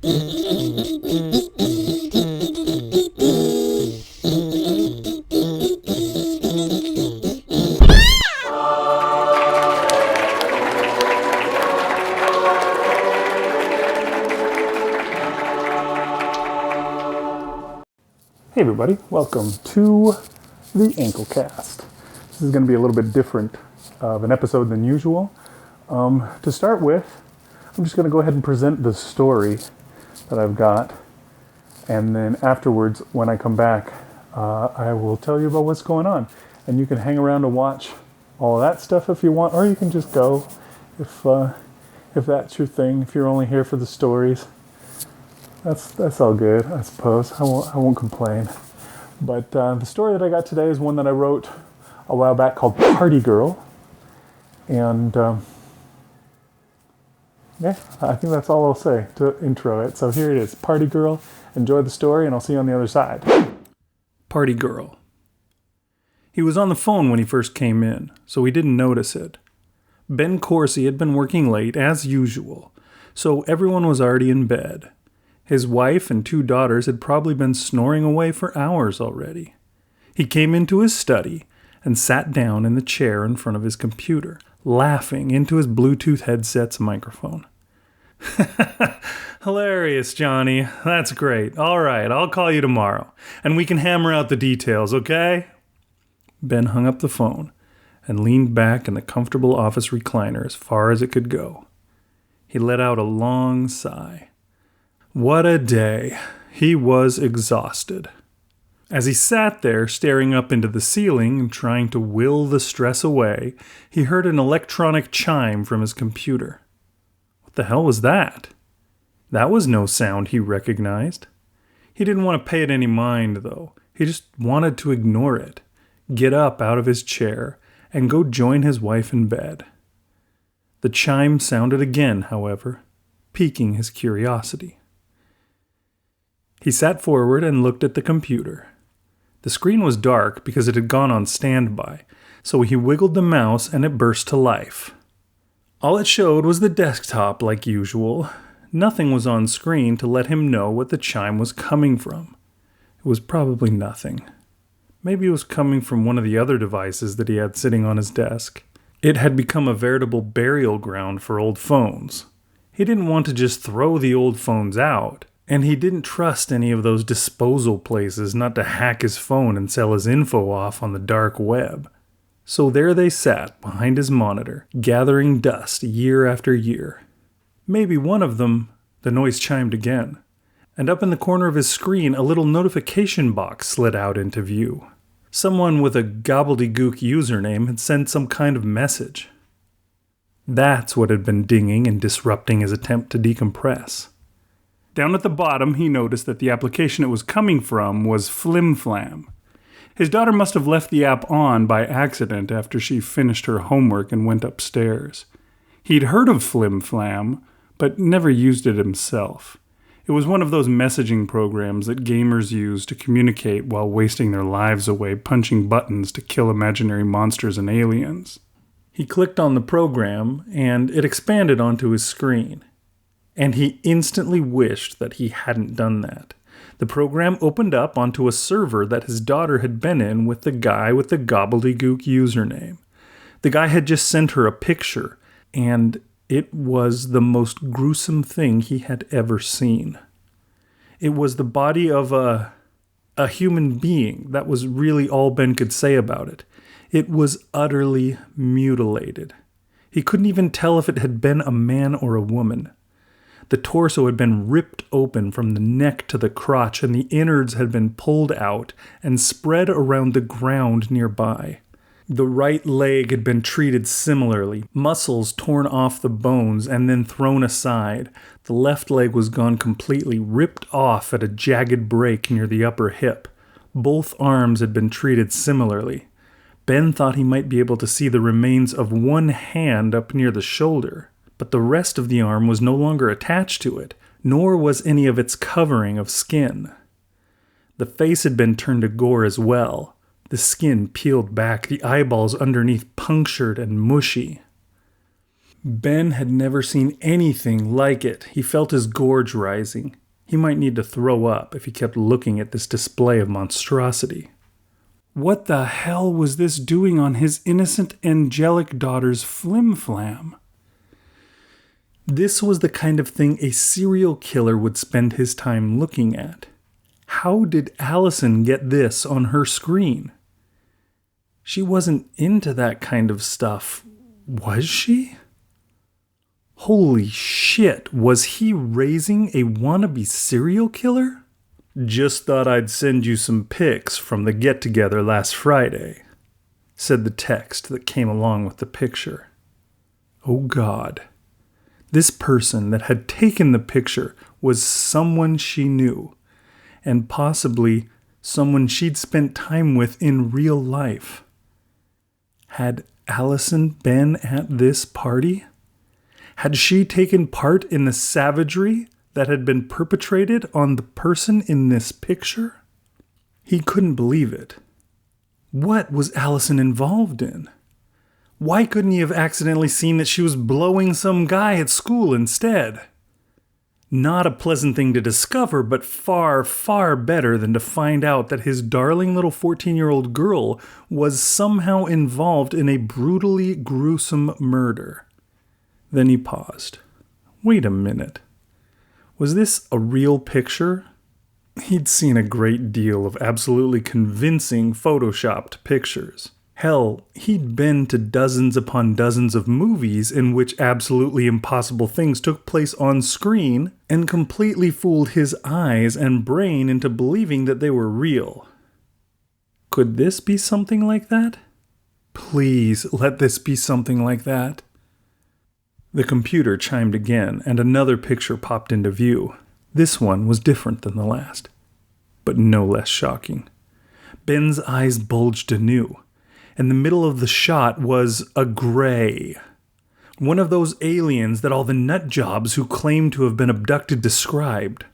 Hey everybody, welcome to the Anklecast. This is going to be a little bit different of an episode than usual. To start with, I'm just going to go ahead and present the story that I've got, and then afterwards, when I come back, I will tell you about what's going on. And you can hang around to watch all of that stuff if you want, or you can just go if that's your thing, if you're only here for the stories. That's all good, I suppose. I won't complain. But the story that I got today is one that I wrote a while back called Party Girl. And yeah, I think that's all I'll say to intro it. So here it is, Party Girl. Enjoy the story, and I'll see you on the other side. Party Girl. He was on the phone when he first came in, so he didn't notice it. Ben Corsi had been working late, as usual, so everyone was already in bed. His wife and 2 daughters had probably been snoring away for hours already. He came into his study and sat down in the chair in front of his computer, laughing into his Bluetooth headset's microphone. Hilarious, Johnny. That's great. All right, I'll call you tomorrow, and we can hammer out the details, okay? Ben hung up the phone and leaned back in the comfortable office recliner as far as it could go. He let out a long sigh. What a day. He was exhausted. As he sat there, staring up into the ceiling and trying to will the stress away, he heard an electronic chime from his computer. What the hell was that? That was no sound he recognized. He didn't want to pay it any mind, though. He just wanted to ignore it, get up out of his chair, and go join his wife in bed. The chime sounded again, however, piquing his curiosity. He sat forward and looked at the computer. The screen was dark because it had gone on standby, so he wiggled the mouse and it burst to life. All it showed was the desktop like usual. Nothing was on screen to let him know what the chime was coming from. It was probably nothing. Maybe it was coming from one of the other devices that he had sitting on his desk. It had become a veritable burial ground for old phones. He didn't want to just throw the old phones out. And he didn't trust any of those disposal places not to hack his phone and sell his info off on the dark web. So there they sat behind his monitor, gathering dust year after year. Maybe one of them, the noise chimed again. And up in the corner of his screen, a little notification box slid out into view. Someone with a gobbledygook username had sent some kind of message. That's what had been dinging and disrupting his attempt to decompress. Down at the bottom, he noticed that the application it was coming from was Flim Flam. His daughter must have left the app on by accident after she finished her homework and went upstairs. He'd heard of Flim Flam, but never used it himself. It was one of those messaging programs that gamers use to communicate while wasting their lives away punching buttons to kill imaginary monsters and aliens. He clicked on the program, and it expanded onto his screen. And he instantly wished that he hadn't done that. The program opened up onto a server that his daughter had been in with the guy with the gobbledygook username. The guy had just sent her a picture, and it was the most gruesome thing he had ever seen. It was the body of a human being. That was really all Ben could say about it. It was utterly mutilated. He couldn't even tell if it had been a man or a woman. The torso had been ripped open from the neck to the crotch, and the innards had been pulled out and spread around the ground nearby. The right leg had been treated similarly, muscles torn off the bones and then thrown aside. The left leg was gone completely, ripped off at a jagged break near the upper hip. Both arms had been treated similarly. Ben thought he might be able to see the remains of one hand up near the shoulder. But the rest of the arm was no longer attached to it, nor was any of its covering of skin. The face had been turned to gore as well, the skin peeled back, the eyeballs underneath punctured and mushy. Ben had never seen anything like it. He felt his gorge rising. He might need to throw up if he kept looking at this display of monstrosity. What the hell was this doing on his innocent angelic daughter's flim-flam? This was the kind of thing a serial killer would spend his time looking at. How did Allison get this on her screen? She wasn't into that kind of stuff, was she? Holy shit, was he raising a wannabe serial killer? Just thought I'd send you some pics from the get-together last Friday, said the text that came along with the picture. Oh God. This person that had taken the picture was someone she knew, and possibly someone she'd spent time with in real life. Had Allison been at this party? Had she taken part in the savagery that had been perpetrated on the person in this picture? He couldn't believe it. What was Allison involved in? Why couldn't he have accidentally seen that she was blowing some guy at school instead? Not a pleasant thing to discover, but far, far better than to find out that his darling little 14-year-old girl was somehow involved in a brutally gruesome murder. Then he paused. Wait a minute. Was this a real picture? He'd seen a great deal of absolutely convincing photoshopped pictures. Hell, he'd been to dozens upon dozens of movies in which absolutely impossible things took place on screen and completely fooled his eyes and brain into believing that they were real. Could this be something like that? Please let this be something like that. The computer chimed again, and another picture popped into view. This one was different than the last, but no less shocking. Ben's eyes bulged anew. In the middle of the shot was a gray. One of those aliens that all the nut jobs who claim to have been abducted described.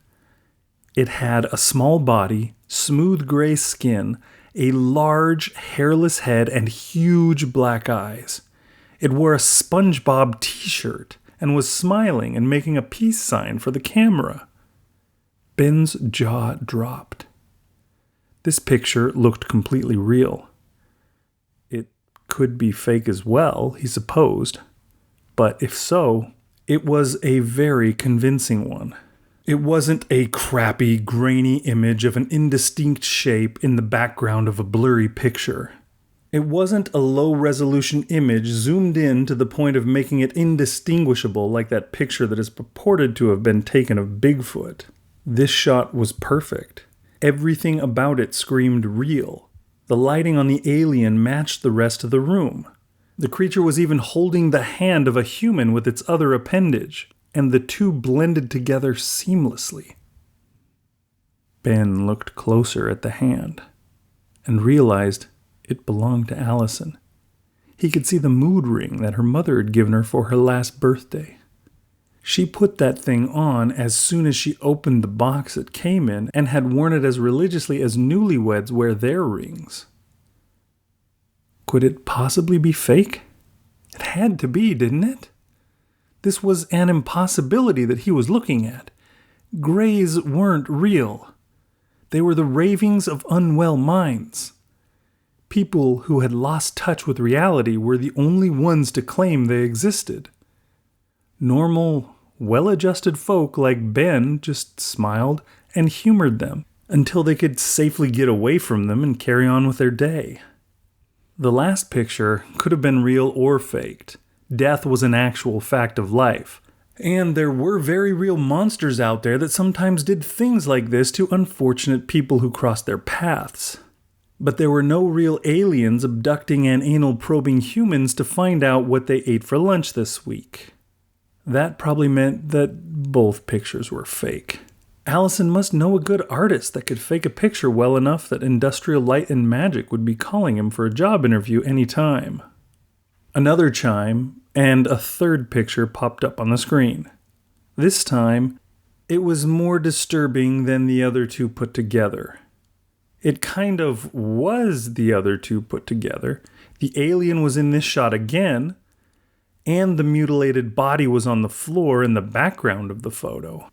It had a small body, smooth gray skin, a large, hairless head, and huge black eyes. It wore a SpongeBob t-shirt and was smiling and making a peace sign for the camera. Ben's jaw dropped. This picture looked completely real. It could be fake as well, he supposed. But if so, it was a very convincing one. It wasn't a crappy, grainy image of an indistinct shape in the background of a blurry picture. It wasn't a low-resolution image zoomed in to the point of making it indistinguishable like that picture that is purported to have been taken of Bigfoot. This shot was perfect. Everything about it screamed real. The lighting on the alien matched the rest of the room. The creature was even holding the hand of a human with its other appendage, and the two blended together seamlessly. Ben looked closer at the hand and realized it belonged to Allison. He could see the mood ring that her mother had given her for her last birthday. She put that thing on as soon as she opened the box it came in and had worn it as religiously as newlyweds wear their rings. Could it possibly be fake? It had to be, didn't it? This was an impossibility that he was looking at. Greys weren't real. They were the ravings of unwell minds. People who had lost touch with reality were the only ones to claim they existed. Normal, well-adjusted folk like Ben just smiled and humored them until they could safely get away from them and carry on with their day. The last picture could have been real or faked. Death was an actual fact of life. And there were very real monsters out there that sometimes did things like this to unfortunate people who crossed their paths. But there were no real aliens abducting and anal-probing humans to find out what they ate for lunch this week. That probably meant that both pictures were fake. Allison must know a good artist that could fake a picture well enough that Industrial Light and Magic would be calling him for a job interview any time. Another chime, and a third picture popped up on the screen. This time, it was more disturbing than the other two put together. It kind of was the other two put together. The alien was in this shot again, and the mutilated body was on the floor in the background of the photo.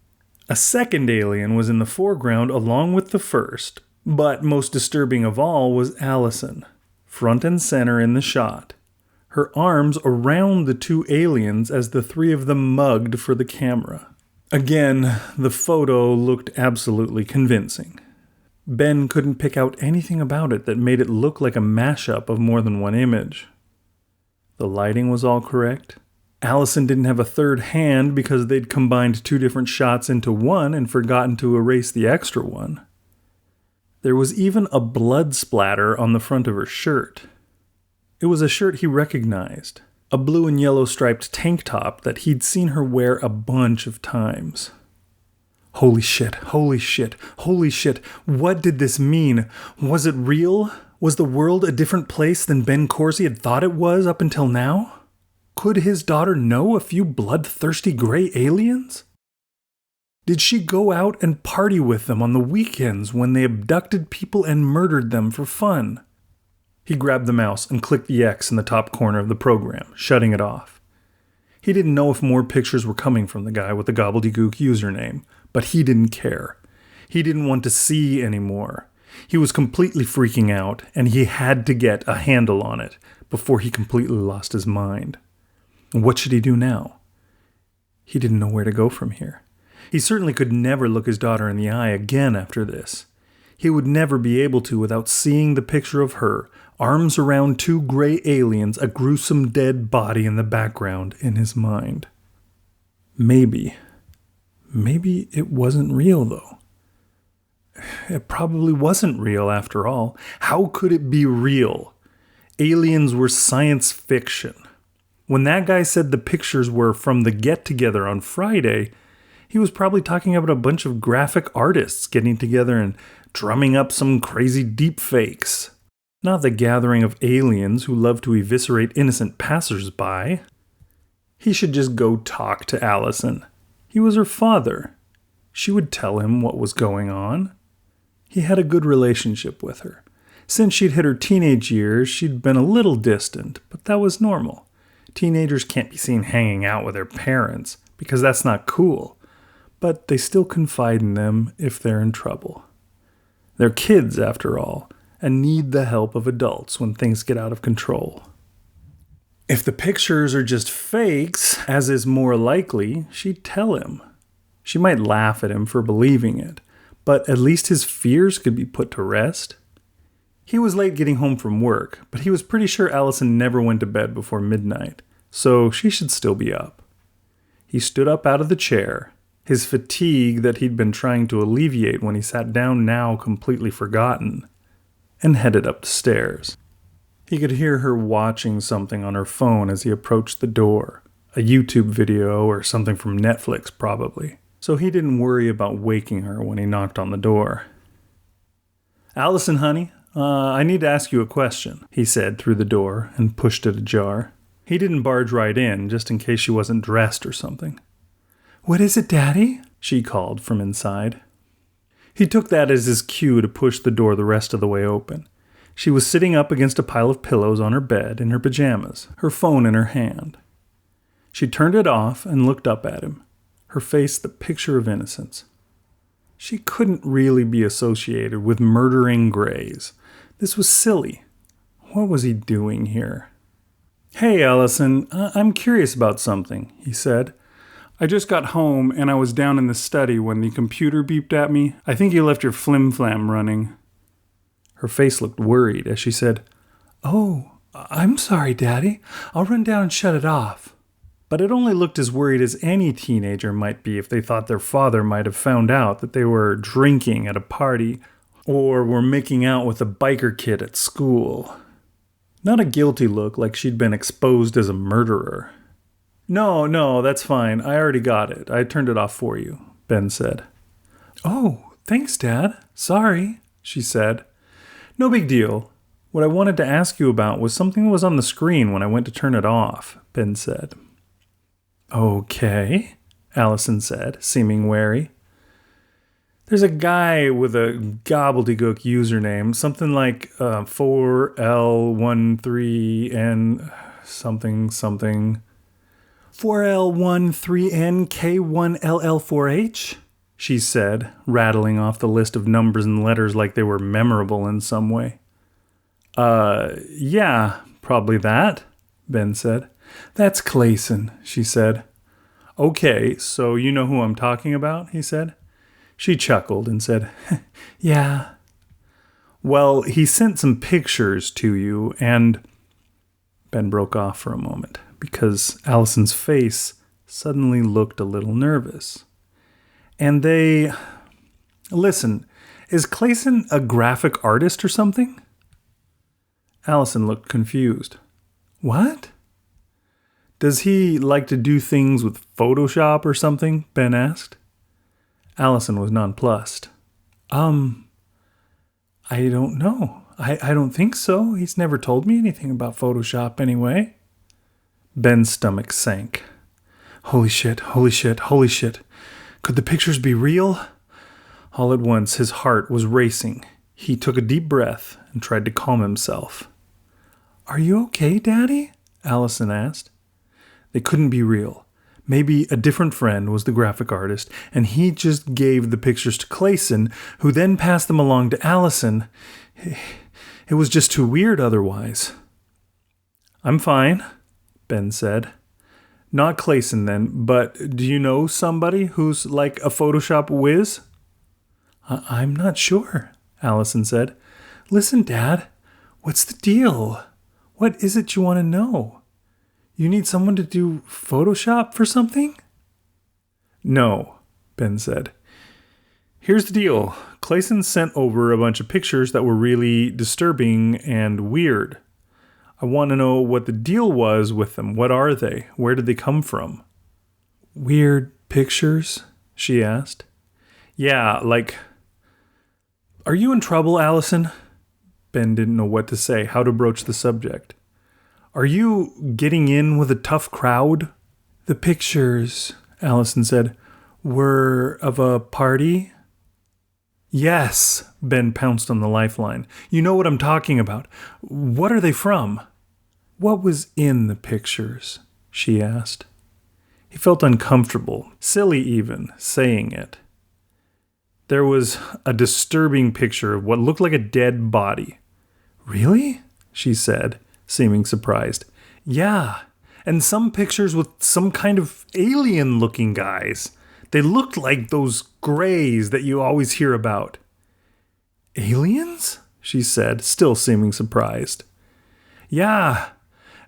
A second alien was in the foreground along with the first, but most disturbing of all was Allison, front and center in the shot, her arms around the two aliens as the three of them mugged for the camera. Again, the photo looked absolutely convincing. Ben couldn't pick out anything about it that made it look like a mashup of more than one image. The lighting was all correct. Allison didn't have a third hand because they'd combined two different shots into one and forgotten to erase the extra one. There was even a blood splatter on the front of her shirt. It was a shirt he recognized, a blue and yellow striped tank top that he'd seen her wear a bunch of times. Holy shit, holy shit, holy shit. What did this mean? Was it real? Was the world a different place than Ben Corsi had thought it was up until now? Could his daughter know a few bloodthirsty gray aliens? Did she go out and party with them on the weekends when they abducted people and murdered them for fun? He grabbed the mouse and clicked the X in the top corner of the program, shutting it off. He didn't know if more pictures were coming from the guy with the gobbledygook username, but he didn't care. He didn't want to see anymore. He was completely freaking out, and he had to get a handle on it before he completely lost his mind. What should he do now? He didn't know where to go from here. He certainly could never look his daughter in the eye again after this. He would never be able to without seeing the picture of her, arms around two gray aliens, a gruesome dead body in the background in his mind. Maybe it wasn't real, though. It probably wasn't real after all. How could it be real? Aliens were science fiction. When that guy said the pictures were from the get-together on Friday, he was probably talking about a bunch of graphic artists getting together and drumming up some crazy deep fakes. Not the gathering of aliens who love to eviscerate innocent passersby. He should just go talk to Allison. He was her father. She would tell him what was going on. He had a good relationship with her. Since she'd hit her teenage years, she'd been a little distant, but that was normal. Teenagers can't be seen hanging out with their parents, because that's not cool. But they still confide in them if they're in trouble. They're kids, after all, and need the help of adults when things get out of control. If the pictures are just fakes, as is more likely, she'd tell him. She might laugh at him for believing it, but at least his fears could be put to rest. He was late getting home from work, but he was pretty sure Allison never went to bed before midnight, so she should still be up. He stood up out of the chair, his fatigue that he'd been trying to alleviate when he sat down now completely forgotten, and headed up the stairs. He could hear her watching something on her phone as he approached the door, a YouTube video or something from Netflix probably, so he didn't worry about waking her when he knocked on the door. "Allison, honey, I need to ask you a question," he said through the door and pushed it ajar. He didn't barge right in, just in case she wasn't dressed or something. "What is it, Daddy?" she called from inside. He took that as his cue to push the door the rest of the way open. She was sitting up against a pile of pillows on her bed in her pajamas, her phone in her hand. She turned it off and looked up at him, her face the picture of innocence. She couldn't really be associated with murdering Greys. This was silly. What was he doing here? "Hey, Allison, I'm curious about something," he said. "I just got home and I was down in the study when the computer beeped at me. I think you left your flim-flam running." Her face looked worried as she said, "Oh, I'm sorry, Daddy. I'll run down and shut it off." But it only looked as worried as any teenager might be if they thought their father might have found out that they were drinking at a party or were making out with a biker kid at school. Not a guilty look like she'd been exposed as a murderer. No, that's fine. I already got it. I turned it off for you," Ben said. "Oh, thanks, Dad. Sorry," she said. "No big deal. What I wanted to ask you about was something that was on the screen when I went to turn it off," Ben said. "Okay," Allison said, seeming wary. "There's a guy with a gobbledygook username, something like 4L13N something. 4L13NK1LL4H, she said, rattling off the list of numbers and letters like they were memorable in some way. Yeah, probably that, Ben said. That's Clayson, she said. Okay, so you know who I'm talking about, he said. She chuckled and said, yeah. Well, he sent some pictures to you, and... Ben broke off for a moment, because Allison's face suddenly looked a little nervous. And they... Listen, is Clayson a graphic artist or something? Allison looked confused. What? Does he like to do things with Photoshop or something? Ben asked. Allison was nonplussed. I don't know. I don't think so. He's never told me anything about Photoshop anyway. Ben's stomach sank. Holy shit, holy shit, holy shit. Could the pictures be real? All at once, his heart was racing. He took a deep breath and tried to calm himself. Are you okay, Daddy? Allison asked. They couldn't be real. Maybe a different friend was the graphic artist, and he just gave the pictures to Clayson, who then passed them along to Allison. It was just too weird otherwise. I'm fine, Ben said. Not Clayson then, but do you know somebody who's like a Photoshop whiz? I'm not sure, Allison said. Listen, Dad, what's the deal? What is it you want to know? You need someone to do Photoshop for something? No, Ben said. Here's the deal. Clayson sent over a bunch of pictures that were really disturbing and weird. I want to know what the deal was with them. What are they? Where did they come from? Weird pictures? She asked. Yeah, like... Are you in trouble, Allison? Ben didn't know what to say, how to broach the subject. Are you getting in with a tough crowd? The pictures, Allison said, were of a party? Yes, Ben pounced on the lifeline. You know what I'm talking about. What are they from? What was in the pictures? She asked. He felt uncomfortable, silly even, saying it. There was a disturbing picture of what looked like a dead body. Really? She said, seeming surprised. Yeah, and some pictures with some kind of alien-looking guys. They looked like those greys that you always hear about. Aliens? She said, still seeming surprised. Yeah,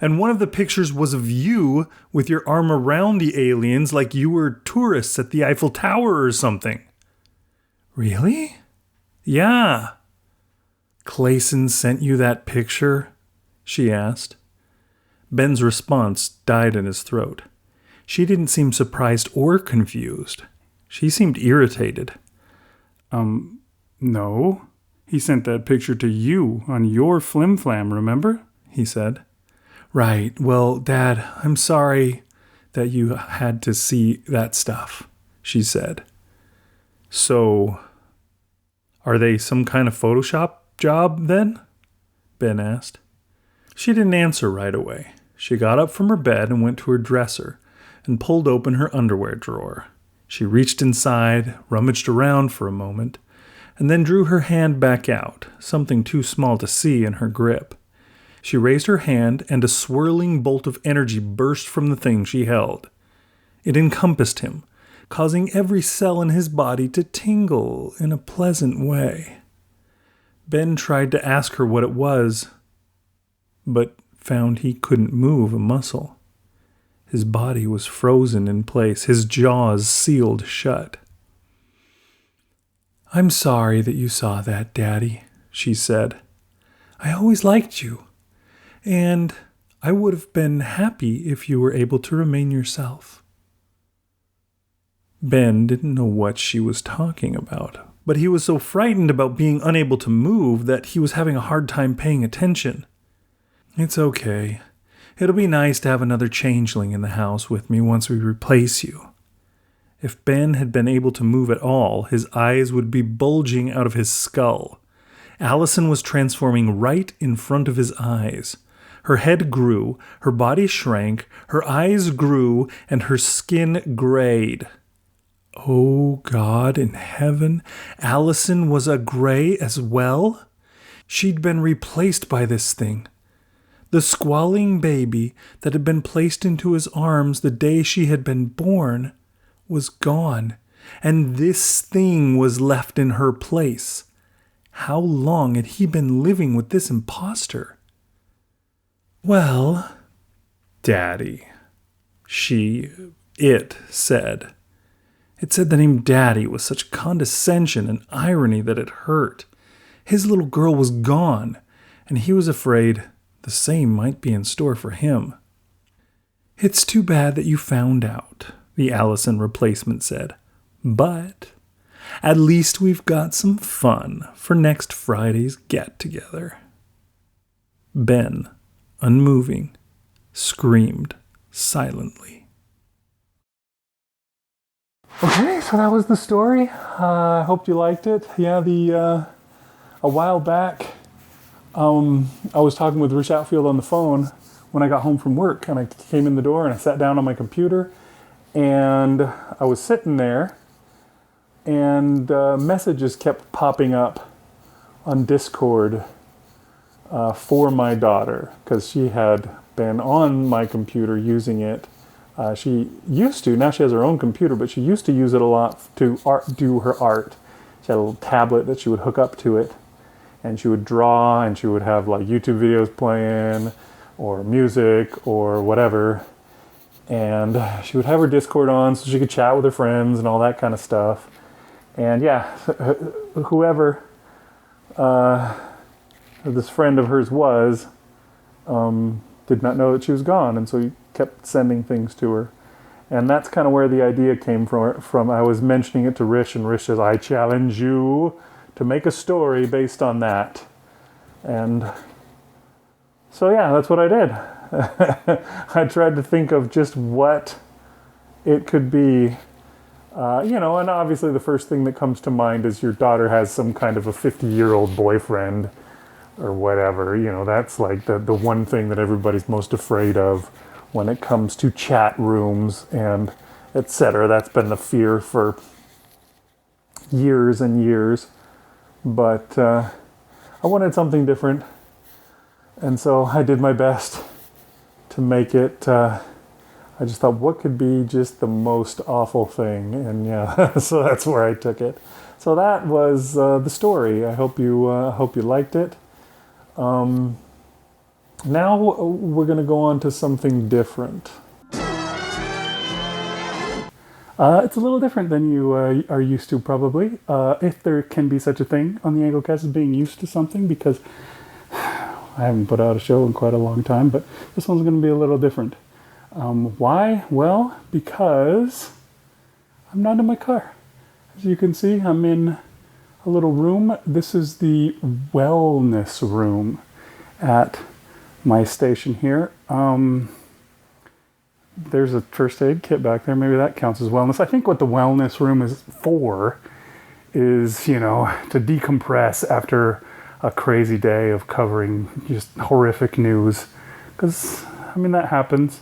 and one of the pictures was of you with your arm around the aliens like you were tourists at the Eiffel Tower or something. Really? Yeah. Clayson sent you that picture? She asked. Ben's response died in his throat. She didn't seem surprised or confused. She seemed irritated. No. He sent that picture to you on your flim-flam, remember? He said. Right. Well, Dad, I'm sorry that you had to see that stuff, she said. So, are they some kind of Photoshop job then? Ben asked. She didn't answer right away. She got up from her bed and went to her dresser and pulled open her underwear drawer. She reached inside, rummaged around for a moment, and then drew her hand back out, something too small to see in her grip. She raised her hand, and a swirling bolt of energy burst from the thing she held. It encompassed him, causing every cell in his body to tingle in a pleasant way. Ben tried to ask her what it was, but found he couldn't move a muscle. His body was frozen in place, his jaws sealed shut. I'm sorry that you saw that, Daddy, she said. I always liked you, and I would have been happy if you were able to remain yourself. Ben didn't know what she was talking about, but he was so frightened about being unable to move that he was having a hard time paying attention. It's okay. It'll be nice to have another changeling in the house with me once we replace you. If Ben had been able to move at all, his eyes would be bulging out of his skull. Allison was transforming right in front of his eyes. Her head grew, her body shrank, her eyes grew, and her skin grayed. Oh God in heaven, Allison was a gray as well? She'd been replaced by this thing. The squalling baby that had been placed into his arms the day she had been born was gone, and this thing was left in her place. How long had he been living with this imposter? Well, Daddy, it said. It said the name Daddy with such condescension and irony that it hurt. His little girl was gone, and he was afraid the same might be in store for him. It's too bad that you found out, the Allison replacement said. But at least we've got some fun for next Friday's get-together. Ben, unmoving, screamed silently. Okay, so that was the story. I hope you liked it. Yeah, a while back, I was talking with Rich Outfield on the phone when I got home from work, and I came in the door and I sat down on my computer, and I was sitting there, and messages kept popping up on Discord for my daughter, because she had been on my computer using it. She used to, now she has her own computer, but she used to use it a lot to do her art. She had a little tablet that she would hook up to it, and she would draw, and she would have like YouTube videos playing, or music, or whatever. And she would have her Discord on so she could chat with her friends and all that kind of stuff. And yeah, whoever this friend of hers was, did not know that she was gone, and so he kept sending things to her. And that's kind of where the idea came from. I was mentioning it to Rich, and Rich says, I challenge you to make a story based on that. And so yeah, that's what I did. I tried to think of just what it could be. And obviously the first thing that comes to mind is your daughter has some kind of a 50-year-old boyfriend or whatever. That's like the one thing that everybody's most afraid of when it comes to chat rooms and etc. That's been the fear for years and years. But I wanted something different. And so I did my best to make it. I just thought, what could be just the most awful thing? And yeah, so that's where I took it. So that was the story. I hope you liked it. Now we're going to go on to something different. It's a little different than you are used to, probably. If there can be such a thing on the Anklecast as being used to something, because I haven't put out a show in quite a long time, but this one's going to be a little different. Why? Well, because I'm not in my car. As you can see, I'm in a little room. This is the wellness room at my station here. There's a first aid kit back there. Maybe that counts as wellness. I think what the wellness room is for is, to decompress after a crazy day of covering just horrific news. Because, that happens.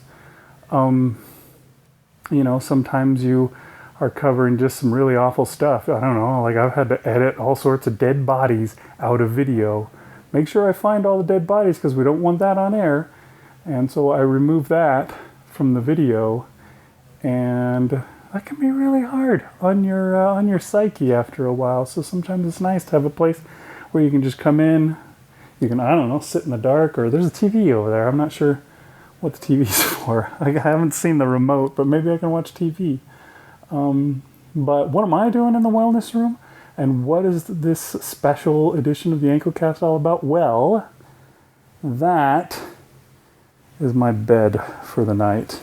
Sometimes you are covering just some really awful stuff. I don't know, like I've had to edit all sorts of dead bodies out of video. Make sure I find all the dead bodies because we don't want that on air. And so I remove that from the video, and that can be really hard on your psyche after a while. So sometimes it's nice to have a place where you can just come in. You can, sit in the dark, or there's a TV over there. I'm not sure what the TV's for. I haven't seen the remote, but maybe I can watch TV. But what am I doing in the wellness room? And what is this special edition of the Anklecast all about? Well, that is my bed for the night.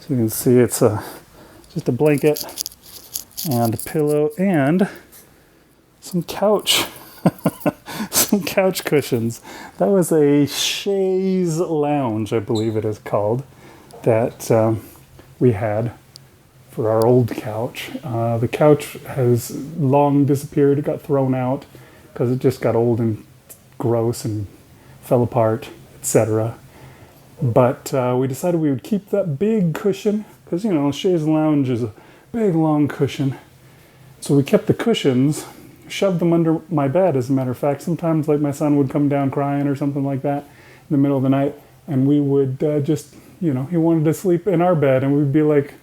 So you can see it's just a blanket and a pillow and some couch. Some couch cushions. That was a chaise lounge, I believe it is called, that we had for our old couch. The couch has long disappeared. It got thrown out because it just got old and gross and fell apart, etc. But we decided we would keep that big cushion because, chaise lounge is a big, long cushion. So we kept the cushions, shoved them under my bed, as a matter of fact. Sometimes, like, my son would come down crying or something like that in the middle of the night, and we would just, he wanted to sleep in our bed, and we'd be like,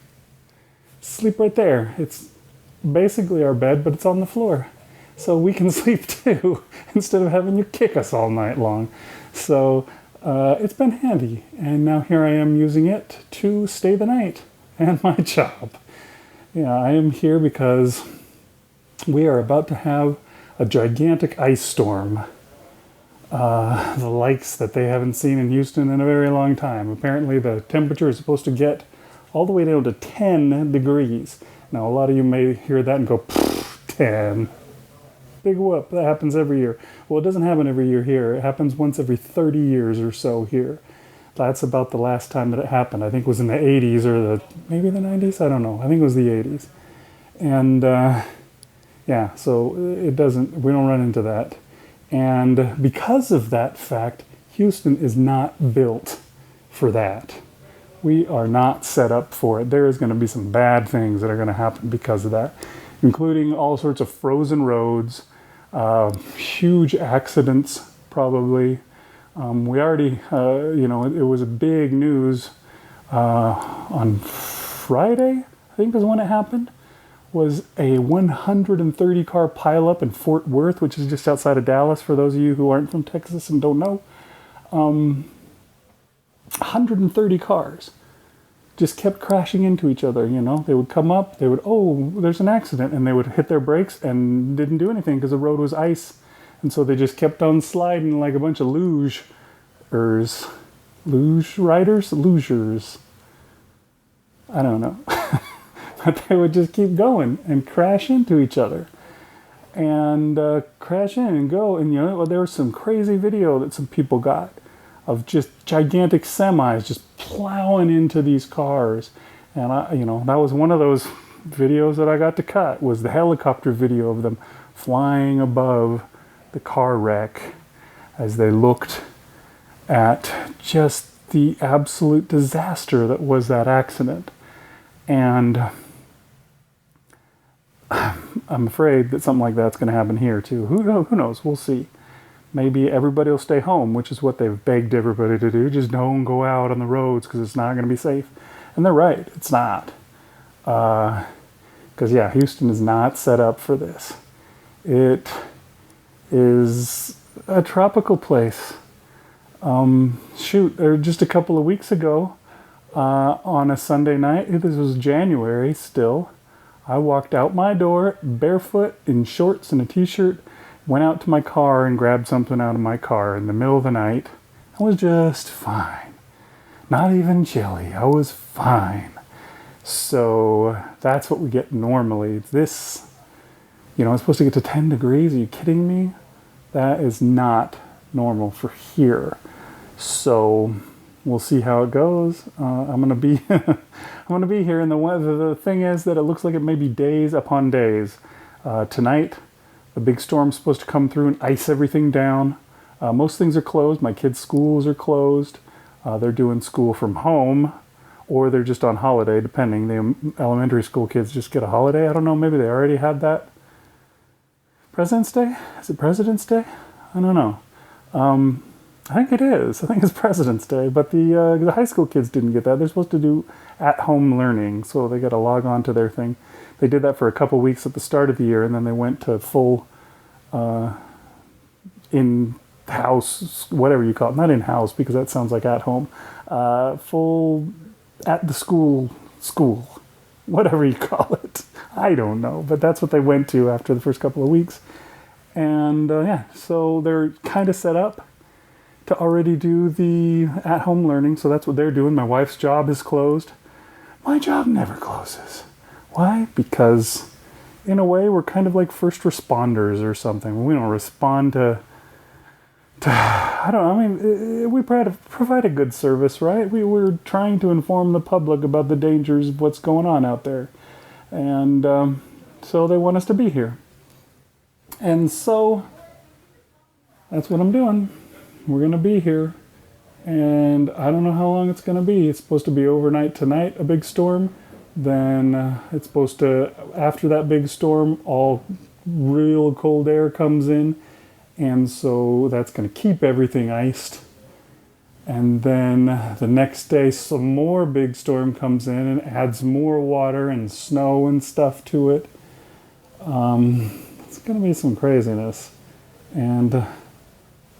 sleep right there. It's basically our bed, but it's on the floor. So we can sleep too, instead of having you kick us all night long. So it's been handy, and now here I am using it to stay the night and my job. Yeah, I am here because we are about to have a gigantic ice storm, the likes that they haven't seen in Houston in a very long time. Apparently the temperature is supposed to get all the way down to 10 degrees. Now, a lot of you may hear that and go, 10. Big whoop, that happens every year. Well, it doesn't happen every year here. It happens once every 30 years or so here. That's about the last time that it happened. I think it was in the 80s or maybe the 90s? I don't know. I think it was the 80s. And yeah, so we don't run into that. And because of that fact, Houston is not built for that. We are not set up for it. There is going to be some bad things that are going to happen because of that, including all sorts of frozen roads, huge accidents probably. We already, it was a big news on Friday, I think is when it happened, was a 130 car pileup in Fort Worth, which is just outside of Dallas, for those of you who aren't from Texas and don't know. 130 cars just kept crashing into each other, They would come up, they would, there's an accident, and they would hit their brakes and didn't do anything because the road was ice. And so they just kept on sliding like a bunch of lugers. I don't know. But they would just keep going and crash into each other. And crash in and go. And, there was some crazy video that some people got of just gigantic semis just plowing into these cars. And, that was one of those videos that I got to cut, was the helicopter video of them flying above the car wreck as they looked at just the absolute disaster that was that accident. And I'm afraid that something like that's going to happen here too. Who knows? We'll see. Maybe everybody will stay home, which is what they've begged everybody to do. Just don't go out on the roads because it's not going to be safe. And they're right. It's not. Because, Houston is not set up for this. It is a tropical place. Just a couple of weeks ago, on a Sunday night, this was January still, I walked out my door barefoot in shorts and a t-shirt, went out to my car and grabbed something out of my car in the middle of the night. I was just fine. Not even chilly. I was fine. So that's what we get normally. This, it's supposed to get to 10 degrees. Are you kidding me? That is not normal for here. So we'll see how it goes. I'm gonna be here, and the thing is that it looks like it may be days upon days. Tonight, the big storm's supposed to come through and ice everything down. Most things are closed. My kids' schools are closed. They're doing school from home, or they're just on holiday, depending. The elementary school kids just get a holiday. I don't know. Maybe they already had that. President's Day? Is it President's Day? I don't know. I think it is. I think it's President's Day. But the high school kids didn't get that. They're supposed to do at-home learning, so they got to log on to their thing. They did that for a couple weeks at the start of the year, and then they went to full in-house, whatever you call it. Not in-house, because that sounds like at-home. Full at-the-school, whatever you call it. I don't know, but that's what they went to after the first couple of weeks. And so they're kind of set up to already do the at-home learning, so that's what they're doing. My wife's job is closed. My job never closes. Why? Because in a way we're kind of like first responders or something. We don't respond to we provide a good service, right? We're trying to inform the public about the dangers of what's going on out there. And so they want us to be here. And so that's what I'm doing. We're going to be here. And I don't know how long it's going to be. It's supposed to be overnight tonight, a big storm. Then it's supposed to, after that big storm, all real cold air comes in. And so that's going to keep everything iced. And then the next day, some more big storm comes in and adds more water and snow and stuff to it. It's going to be some craziness. And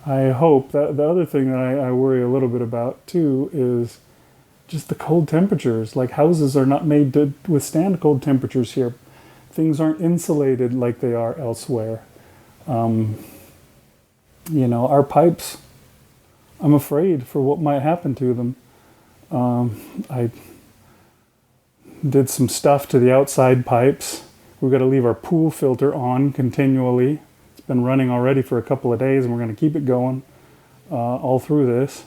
I hope that the other thing that I worry a little bit about too is just the cold temperatures. Like, houses are not made to withstand cold temperatures here. Things aren't insulated like they are elsewhere. Our pipes, I'm afraid for what might happen to them. I did some stuff to the outside pipes. We've got to leave our pool filter on continually. It's been running already for a couple of days, and we're going to keep it going all through this.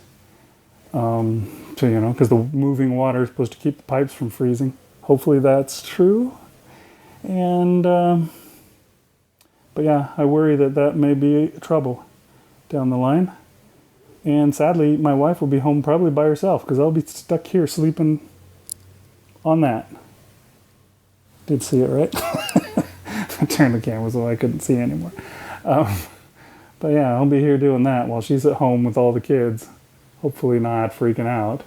Because the moving water is supposed to keep the pipes from freezing. Hopefully that's true. And, but yeah, I worry that may be trouble down the line. And sadly, my wife will be home probably by herself because I'll be stuck here sleeping on that. Did see it, right? I turned the camera so I couldn't see anymore. But yeah, I'll be here doing that while she's at home with all the kids. Hopefully not freaking out.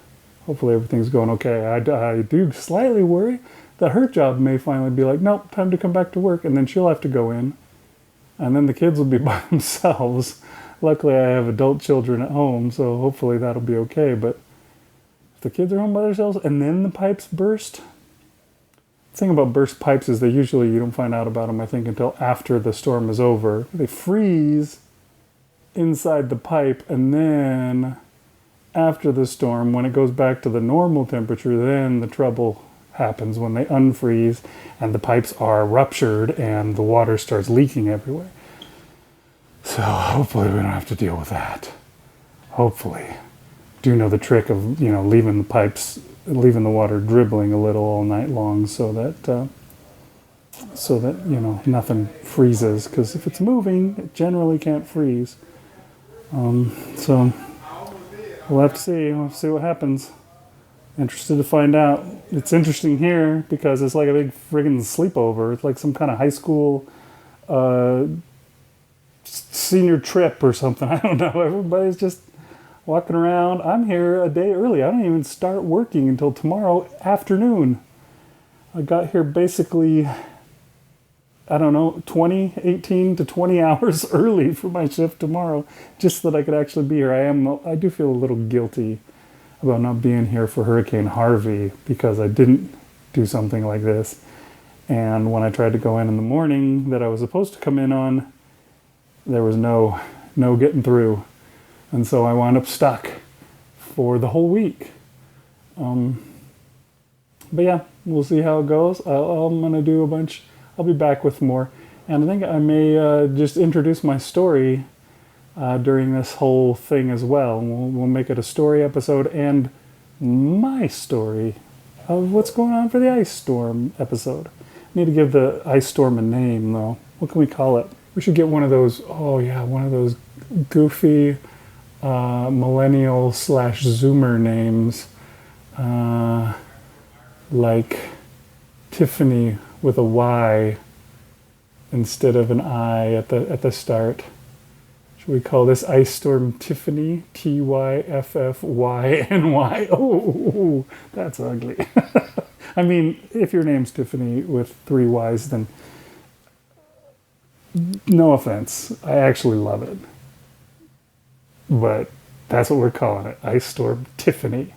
Hopefully everything's going okay. I do slightly worry that her job may finally be like, nope, time to come back to work. And then she'll have to go in. And then the kids will be by themselves. Luckily, I have adult children at home, so hopefully that'll be okay. But if the kids are home by themselves and then the pipes burst, the thing about burst pipes is you don't find out about them, I think, until after the storm is over. They freeze inside the pipe, and then after the storm, when it goes back to the normal temperature, then the trouble happens when they unfreeze and the pipes are ruptured and the water starts leaking everywhere. So hopefully we don't have to deal with that. Hopefully. Do know the trick of, leaving the water dribbling a little all night long so that nothing freezes. Because if it's moving, it generally can't freeze. So we'll have to see. We'll see what happens. Interested to find out. It's interesting here because it's like a big friggin' sleepover. It's like some kind of high school senior trip or something. I don't know. Everybody's just walking around. I'm here a day early. I don't even start working until tomorrow afternoon. I got here basically, 18 to 20 hours early for my shift tomorrow, just so that I could actually be here. I do feel a little guilty about not being here for Hurricane Harvey because I didn't do something like this. And when I tried to go in the morning that I was supposed to come in on, there was no getting through. And so I wound up stuck for the whole week. But yeah, we'll see how it goes. I'm going to do a bunch. I'll be back with more. And I think I may just introduce my story during this whole thing as well. We'll make it a story episode and my story of what's going on for the ice storm episode. I need to give the ice storm a name, though. What can we call it? We should get one of those goofy millennial/Zoomer names, like Tiffany with a Y instead of an I at the start. Should we call this Ice Storm Tiffany? Tyffyny? Oh, that's ugly. I mean, if your name's Tiffany with 3 Ys, then no offense. I actually love it. But that's what we're calling it. Ice Storm Tiffany.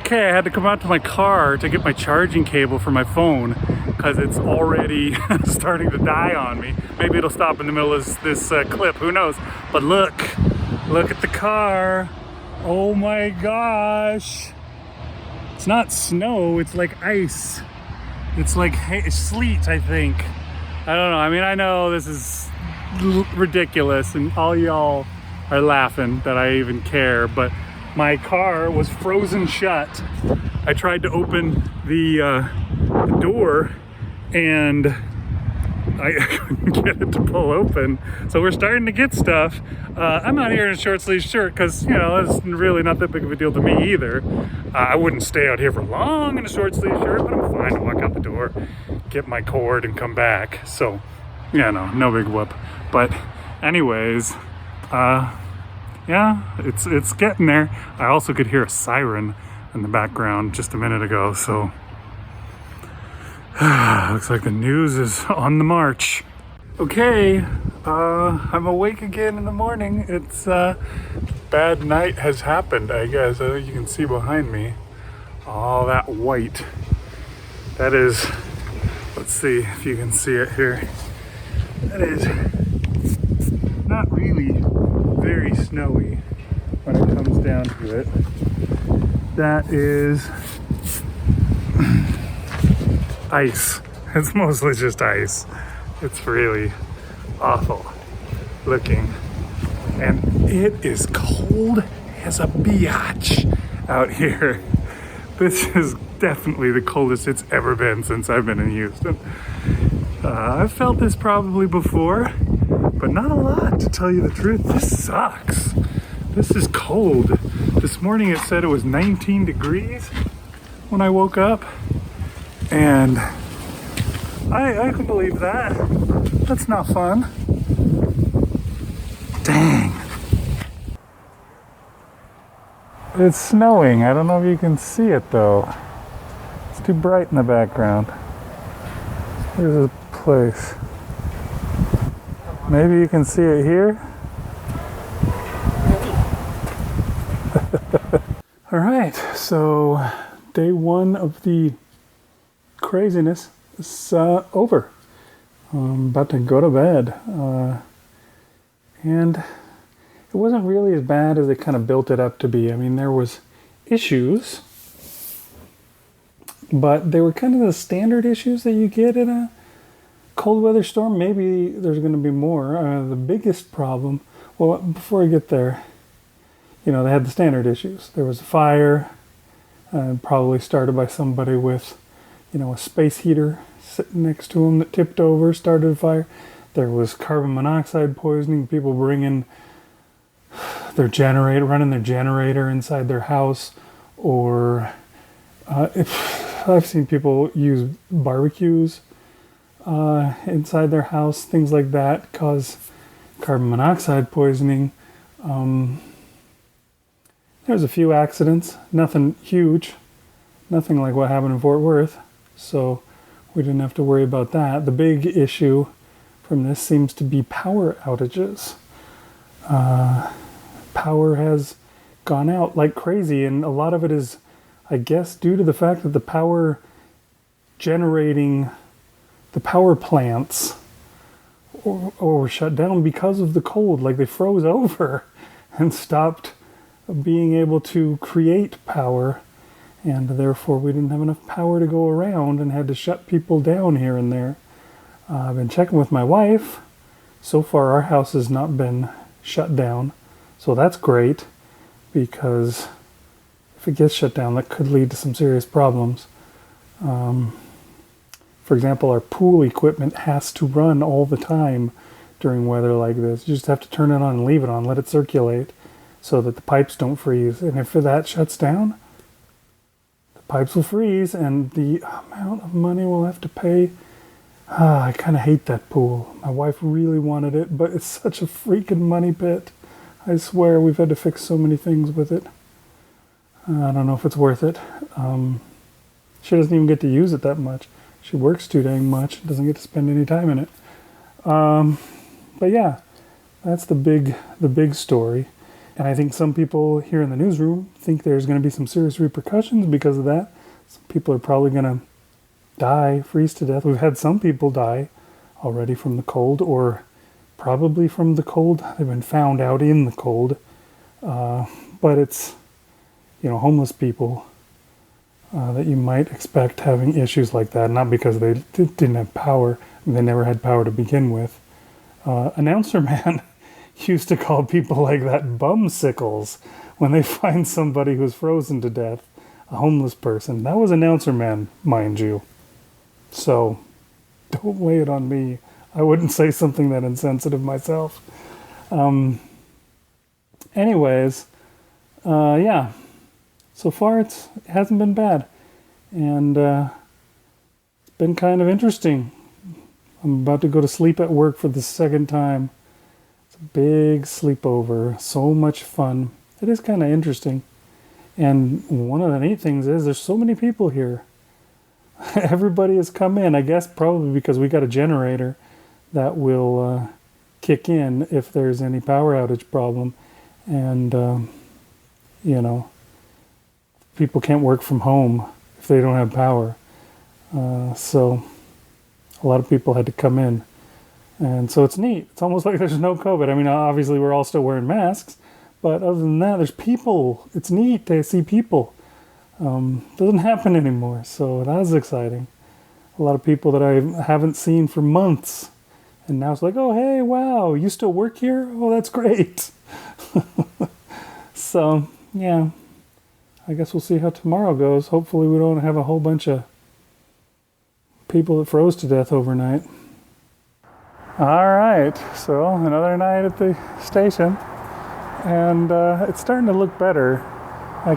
Okay, I had to come out to my car to get my charging cable for my phone because it's already starting to die on me. Maybe it'll stop in the middle of this clip, who knows. But look at the car. Oh my gosh. It's not snow, it's like ice. It's like sleet, I think. I don't know, I know this is ridiculous and all y'all are laughing that I even care, but my car was frozen shut. I tried to open the door and I couldn't get it to pull open. So we're starting to get stuff. I'm out here in a short sleeve shirt because, it's really not that big of a deal to me either. I wouldn't stay out here for long in a short sleeve shirt, but I'm fine to walk out the door, get my cord, and come back. So, no big whoop. But anyways, it's getting there. I also could hear a siren in the background just a minute ago, so looks like the news is on the march. Okay, I'm awake again in the morning. It's bad night has happened, I guess. I think you can see behind me all that white. That is, let's see if you can see it here. That is not really very snowy when it comes down to it. That is ice. It's mostly just ice. It's really awful looking. And it is cold as a biatch out here. This is definitely the coldest it's ever been since I've been in Houston. I've felt this probably before, but not a lot, to tell you the truth. This sucks. This is cold. This morning it said it was 19 degrees when I woke up. And I can believe that. That's not fun. Dang. It's snowing. I don't know if you can see it though. It's too bright in the background. Here's a place. Maybe you can see it here. All right, so day one of the craziness is over. I'm about to go to bed. And it wasn't really as bad as they kind of built it up to be. I mean, there was issues, but they were kind of the standard issues that you get in a cold weather storm. Maybe there's going to be more. The biggest problem, well, before I get there, they had the standard issues. There was a fire, probably started by somebody with, a space heater sitting next to them that tipped over, started a fire. There was carbon monoxide poisoning, people bringing their generator, running their generator inside their house, or I've seen people use barbecues inside their house, things like that cause carbon monoxide poisoning. There's a few accidents, nothing huge, nothing like what happened in Fort Worth, so we didn't have to worry about that. The big issue from this seems to be power outages. Power has gone out like crazy, and a lot of it is, I guess, due to the fact that the power generating the power plants were shut down because of the cold. Like they froze over and stopped being able to create power, and therefore we didn't have enough power to go around and had to shut people down here and there. I've been checking with my wife. So far our house has not been shut down, so that's great, because if it gets shut down that could lead to some serious problems. For example, our pool equipment has to run all the time during weather like this. You just have to turn it on and leave it on, let it circulate so that the pipes don't freeze. And if that shuts down, the pipes will freeze, and the amount of money we'll have to pay, I kind of hate that pool. My wife really wanted it, but it's such a freaking money pit. I swear we've had to fix so many things with it. I don't know if it's worth it. She doesn't even get to use it that much. She works too dang much, doesn't get to spend any time in it. But yeah, that's the big story. And I think some people here in the newsroom think there's going to be some serious repercussions because of that. Some people are probably going to die, freeze to death. We've had some people die already from the cold, or probably from the cold. They've been found out in the cold. But it's, homeless people that you might expect having issues like that, not because they didn't have power. I mean, they never had power to begin with. Announcer man used to call people like that bumsicles when they find somebody who's frozen to death, a homeless person. That was Announcer man, mind you. So don't lay it on me. I wouldn't say something that insensitive myself. Anyways, yeah. So far it hasn't been bad. And it's been kind of interesting. I'm about to go to sleep at work for the second time. It's a big sleepover. So much fun. It is kind of interesting. And one of the neat things is there's so many people here. Everybody has come in, I guess probably because we got a generator that will kick in if there's any power outage problem. And, people can't work from home if they don't have power. So a lot of people had to come in. And so it's neat. It's almost like there's no COVID. I mean, obviously we're all still wearing masks, but other than that, there's people. It's neat to see people. Doesn't happen anymore, so that's exciting. A lot of people that I haven't seen for months. And now it's like, oh, hey, wow, you still work here? Oh, that's great. So, yeah, I guess we'll see how tomorrow goes. Hopefully we don't have a whole bunch of people that froze to death overnight. All right, so another night at the station, and it's starting to look better. I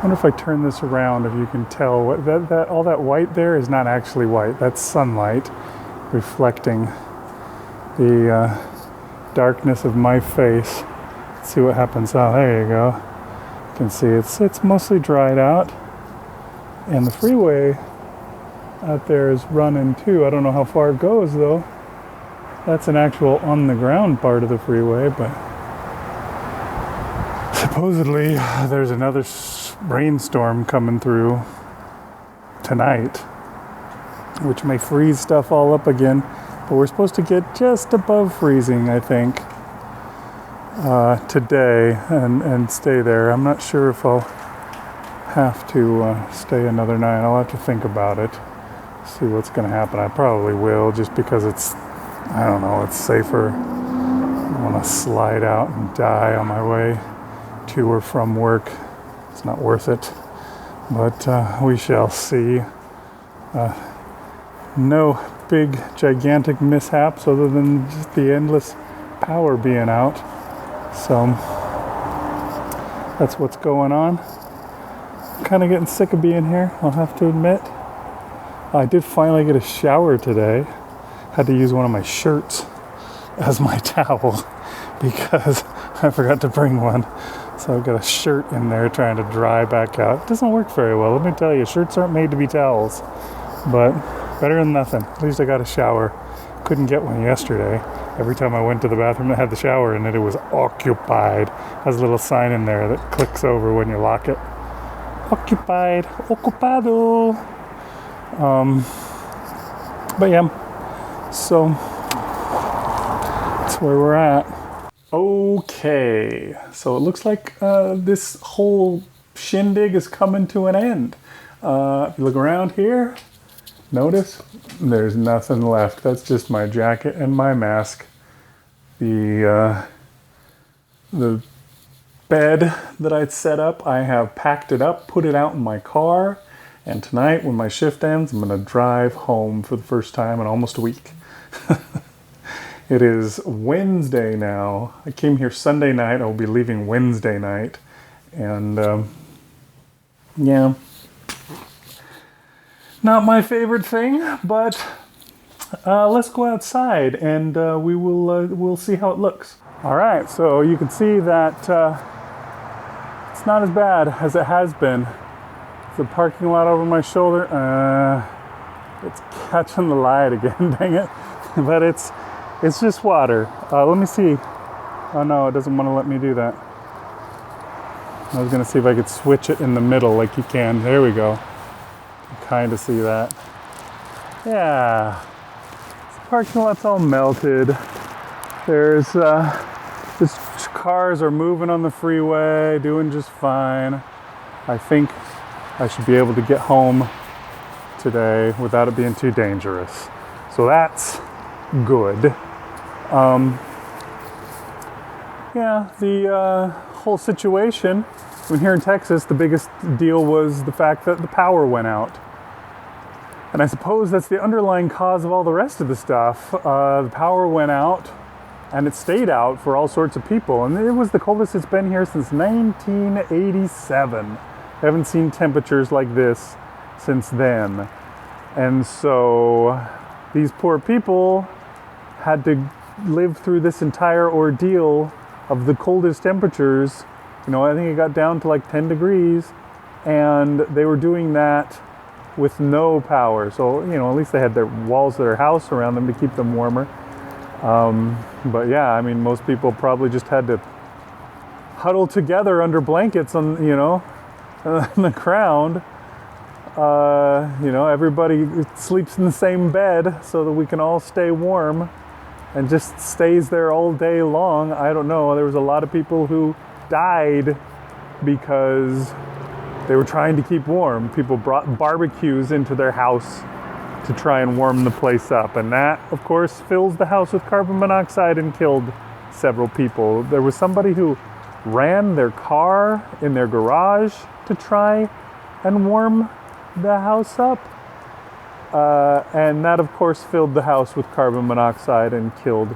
wonder if I turn this around, if you can tell. That all that white there is not actually white. That's sunlight reflecting the darkness of my face. Let's see what happens. Oh, there you go. You can see it's mostly dried out, and the freeway out there is running too. I don't know how far it goes though. That's an actual on the ground part of the freeway, but supposedly there's another rainstorm coming through tonight, which may freeze stuff all up again, but we're supposed to get just above freezing, I think, today and stay there. I'm not sure if I'll have to stay another night. I'll have to think about it, see what's going to happen. I probably will, just because it's safer. I don't want to slide out and die on my way to or from work. It's not worth it, but we shall see. No big gigantic mishaps other than just the endless power being out. So that's what's going on. I'm kind of getting sick of being here, I'll have to admit. I did finally get a shower today. Had to use one of my shirts as my towel because I forgot to bring one. So I've got a shirt in there trying to dry back out. It doesn't work very well, let me tell you. Shirts aren't made to be towels, but better than nothing. At least I got a shower. Couldn't get one yesterday. Every time I went to the bathroom that had the shower in it, it was occupied. Has a little sign in there that clicks over when you lock it. Occupied, ocupado. But yeah, so that's where we're at. Okay, so it looks like this whole shindig is coming to an end. If you look around here, notice there's nothing left. That's just my jacket and my mask. The bed that I'd set up, I have packed it up, put it out in my car, and tonight when my shift ends, I'm going to drive home for the first time in almost a week. It is Wednesday now. I came here Sunday night. I'll be leaving Wednesday night. And, yeah. Not my favorite thing, but let's go outside and we'll see how it looks. All right, so you can see that it's not as bad as it has been. The parking lot over my shoulder, it's catching the light again, dang it. But it's just water. Let me see. Oh no, it doesn't want to let me do that. I was gonna see if I could switch it in the middle like you can. There we go. You can kind of see that. Yeah. The parking lot's all melted. There's cars are moving on the freeway, doing just fine. I think I should be able to get home today without it being too dangerous. So that's good. Yeah, the whole situation, when here in Texas, the biggest deal was the fact that the power went out. And I suppose that's the underlying cause of all the rest of the stuff. The power went out, and it stayed out for all sorts of people. And it was the coldest it's been here since 1987. I haven't seen temperatures like this since then. And so these poor people had to live through this entire ordeal of the coldest temperatures. You know, I think it got down to like 10 degrees, and they were doing that with no power. So, you know, at least they had their walls of their house around them to keep them warmer. But yeah, I mean, most people probably just had to huddle together under blankets on, you know, on the ground. You know, everybody sleeps in the same bed so that we can all stay warm, and just stays there all day long. I don't know. There was a lot of people who died because they were trying to keep warm. People brought barbecues into their house to try and warm the place up. And that, of course, fills the house with carbon monoxide and killed several people. There was somebody who ran their car in their garage to try and warm the house up. And that, of course, filled the house with carbon monoxide and killed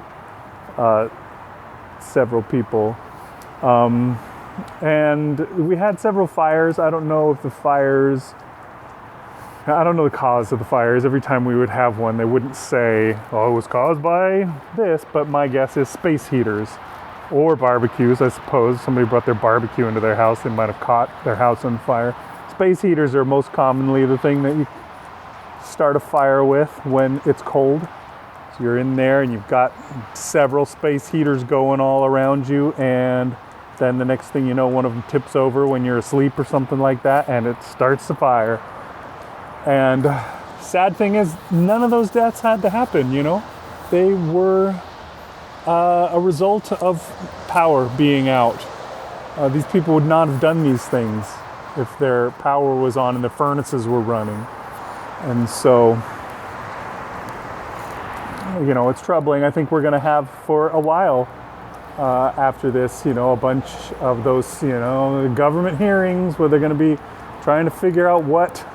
several people. And we had several fires. I don't know the cause of the fires. Every time we would have one, they wouldn't say, oh, it was caused by this, but my guess is space heaters or barbecues, I suppose. Somebody brought their barbecue into their house. They might have caught their house on fire. Space heaters are most commonly the thing that you start a fire with when it's cold. So you're in there and you've got several space heaters going all around you, and then the next thing you know, one of them tips over when you're asleep or something like that, and it starts the fire. And sad thing is, none of those deaths had to happen, you know? They were a result of power being out. These people would not have done these things if their power was on and the furnaces were running. And so, you know, it's troubling. I think we're going to have for a while after this, you know, a bunch of those, you know, government hearings where they're going to be trying to figure out what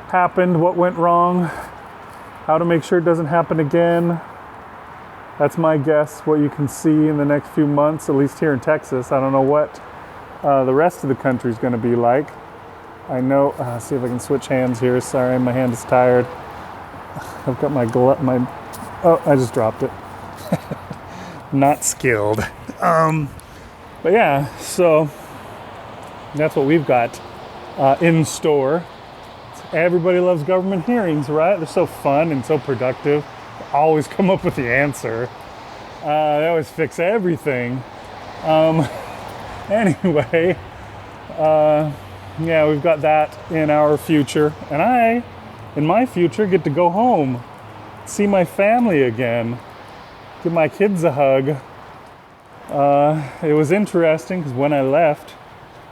happened, what went wrong, how to make sure it doesn't happen again. That's my guess, what you can see in the next few months, at least here in Texas. I don't know what the rest of the country is going to be like. I know, see if I can switch hands here. Sorry, my hand is tired. I've got oh, I just dropped it. Not skilled. But yeah, so that's what we've got in store. Everybody loves government hearings, right? They're so fun and so productive. They always come up with the answer. They always fix everything. Anyway, yeah, we've got that in our future. And I, in my future, get to go home, see my family again, give my kids a hug. It was interesting because when I left,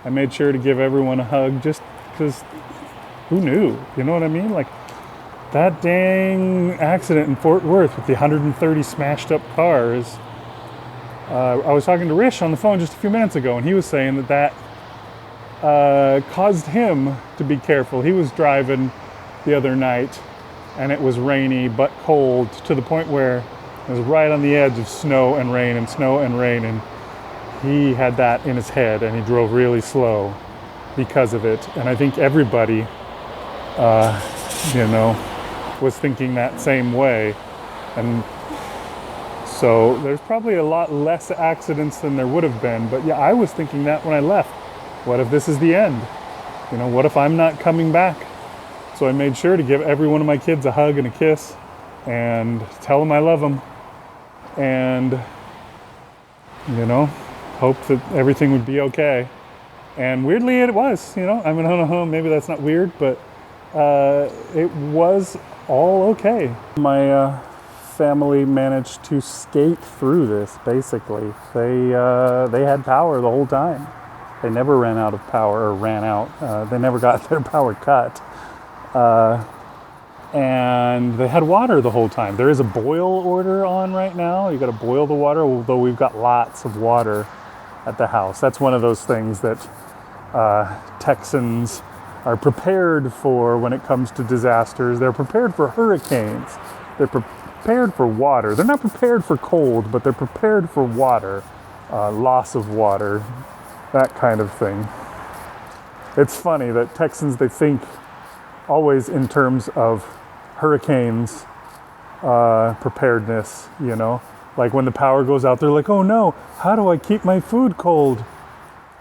I made sure to give everyone a hug just because who knew? You know what I mean? Like that dang accident in Fort Worth with the 130 smashed up cars. I was talking to Rish on the phone just a few minutes ago, and he was saying that caused him to be careful. He was driving the other night, and it was rainy but cold to the point where it was right on the edge of snow and rain, and he had that in his head, and he drove really slow because of it. And I think everybody, you know, was thinking that same way. And so there's probably a lot less accidents than there would have been. But yeah, I was thinking that when I left. What if this is the end? You know, what if I'm not coming back? So I made sure to give every one of my kids a hug and a kiss and tell them I love them. And, you know, hope that everything would be okay. And weirdly it was, you know. I mean, I don't know, maybe that's not weird, but it was all okay. My family managed to skate through this, basically. They had power the whole time. They never ran out of power, or ran out. They never got their power cut. And they had water the whole time. There is a boil order on right now. You got to boil the water, although we've got lots of water at the house. That's one of those things that Texans are prepared for when it comes to disasters. They're prepared for hurricanes. They're prepared for water. They're not prepared for cold, but they're prepared for water, loss of water, that kind of thing. It's funny that Texans, they think always in terms of hurricanes, preparedness, Like when the power goes out, they're like, oh no, how do I keep my food cold?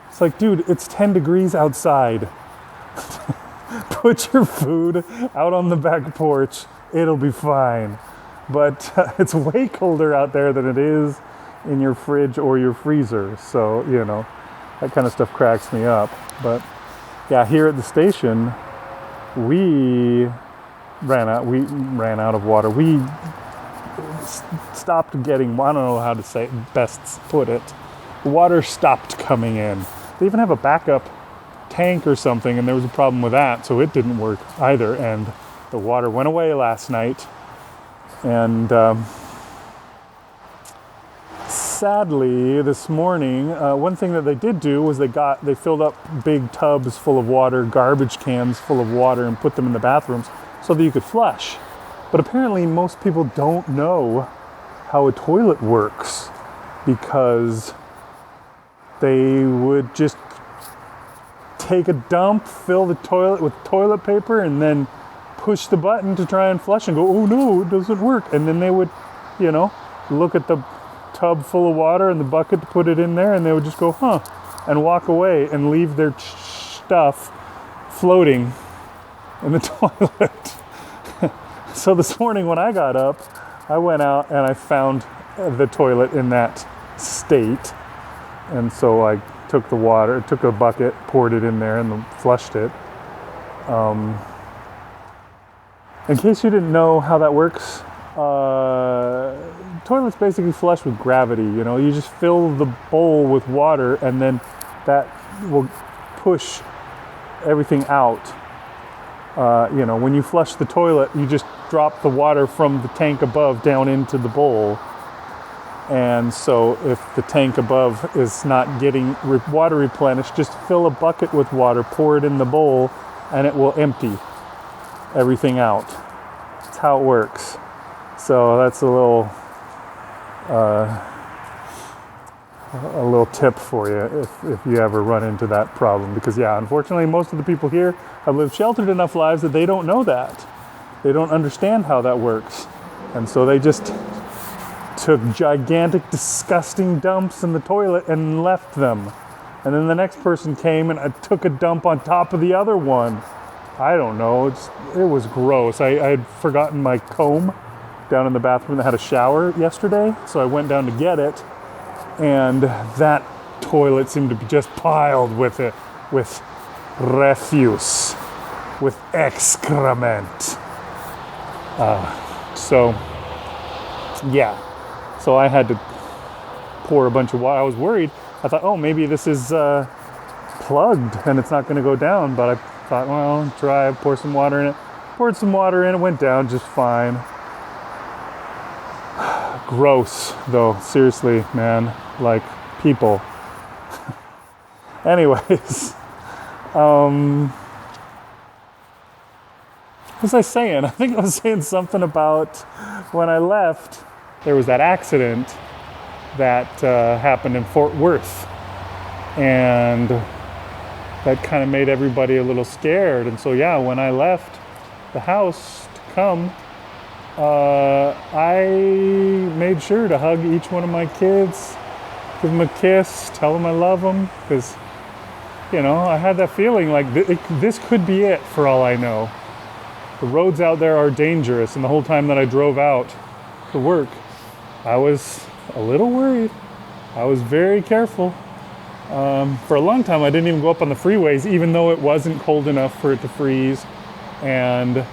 It's like, dude, it's 10 degrees outside. Put your food out on the back porch. It'll be fine. But it's way colder out there than it is in your fridge or your freezer. So, that kind of stuff cracks me up. But yeah, here at the station, we ran out of water. We stopped getting, I don't know how to say it, best put it. Water stopped coming in. They even have a backup tank or something, and there was a problem with that, so it didn't work either. And the water went away last night. And sadly, this morning, one thing that they did do was they filled up big tubs full of water, garbage cans full of water, and put them in the bathrooms so that you could flush. But apparently most people don't know how a toilet works, because they would just take a dump, fill the toilet with toilet paper, and then push the button to try and flush and go, oh no, it doesn't work. And then they would, look at the tub full of water and the bucket to put it in there, and they would just go, and walk away and leave their stuff floating in the toilet. So this morning when I got up, I went out and I found the toilet in that state. And so I took a bucket, poured it in there, and flushed it. In case you didn't know how that works, toilets basically flush with gravity. You just fill the bowl with water, and then that will push everything out. When you flush the toilet, you just drop the water from the tank above down into the bowl. And so if the tank above is not getting water replenished, just fill a bucket with water, pour it in the bowl, and it will empty everything out. That's how it works. So that's a little tip for you if you ever run into that problem. Because unfortunately most of the people here have lived sheltered enough lives that they don't know that. They don't understand how that works. And so they just took gigantic, disgusting dumps in the toilet and left them. And then the next person came and took a dump on top of the other one. I don't know. It was gross. I had forgotten my comb down in the bathroom that had a shower yesterday. So I went down to get it. And that toilet seemed to be just piled with refuse, with excrement. So I had to pour a bunch of water. I was worried. I thought, oh, maybe this is plugged and it's not going to go down. But I thought, well, try, pour some water in it. Poured some water in, it went down just fine. Gross, though. Seriously, man. Like, people. Anyways. What was I saying? I think I was saying something about when I left, there was that accident that happened in Fort Worth. And that kind of made everybody a little scared. And so, when I left the house to come, I made sure to hug each one of my kids, give them a kiss, tell them I love them, because, I had that feeling like this could be it for all I know. The roads out there are dangerous, and the whole time that I drove out to work, I was a little worried. I was very careful. For a long time, I didn't even go up on the freeways, even though it wasn't cold enough for it to freeze, and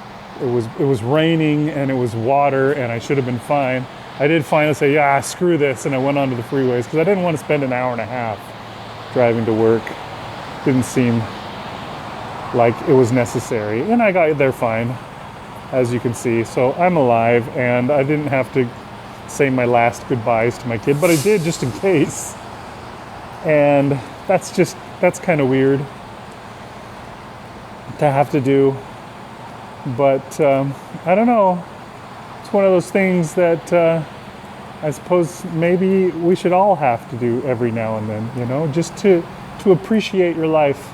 it was raining, and it was water, and I should have been fine. I did finally say, screw this, and I went onto the freeways, because I didn't want to spend an hour and a half driving to work. Didn't seem like it was necessary, and I got there fine, as you can see. So I'm alive, and I didn't have to say my last goodbyes to my kid, but I did just in case. And that's kind of weird. to have to do. But I don't know. It's one of those things that I suppose maybe we should all have to do every now and then, you know, just to appreciate your life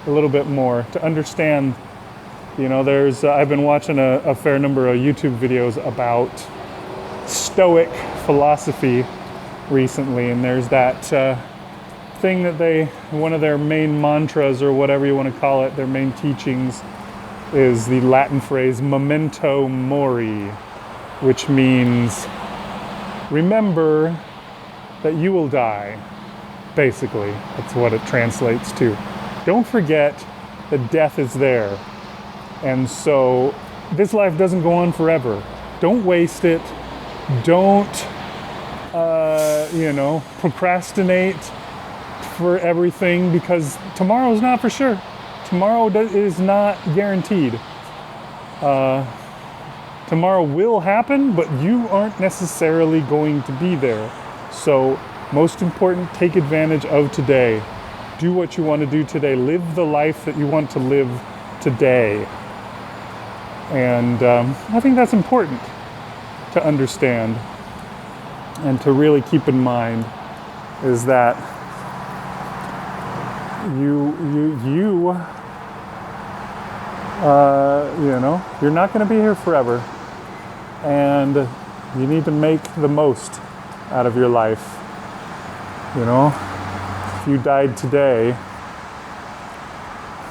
a little bit more, to understand, you know, there's, I've been watching a fair number of YouTube videos about Stoic philosophy recently, and there's that thing that one of their main mantras, or whatever you want to call it, their main teachings, is the Latin phrase memento mori, which means remember that you will die. Basically, that's what it translates to. Don't forget that death is there. And so this life doesn't go on forever. Don't waste it. Don't, procrastinate for everything, because tomorrow is not for sure. Tomorrow is not guaranteed. Tomorrow will happen, but you aren't necessarily going to be there. So, most important, take advantage of today. Do what you want to do today. Live the life that you want to live today. And I think that's important to understand and to really keep in mind, is that you're not going to be here forever, and you need to make the most out of your life. You know, if you died today,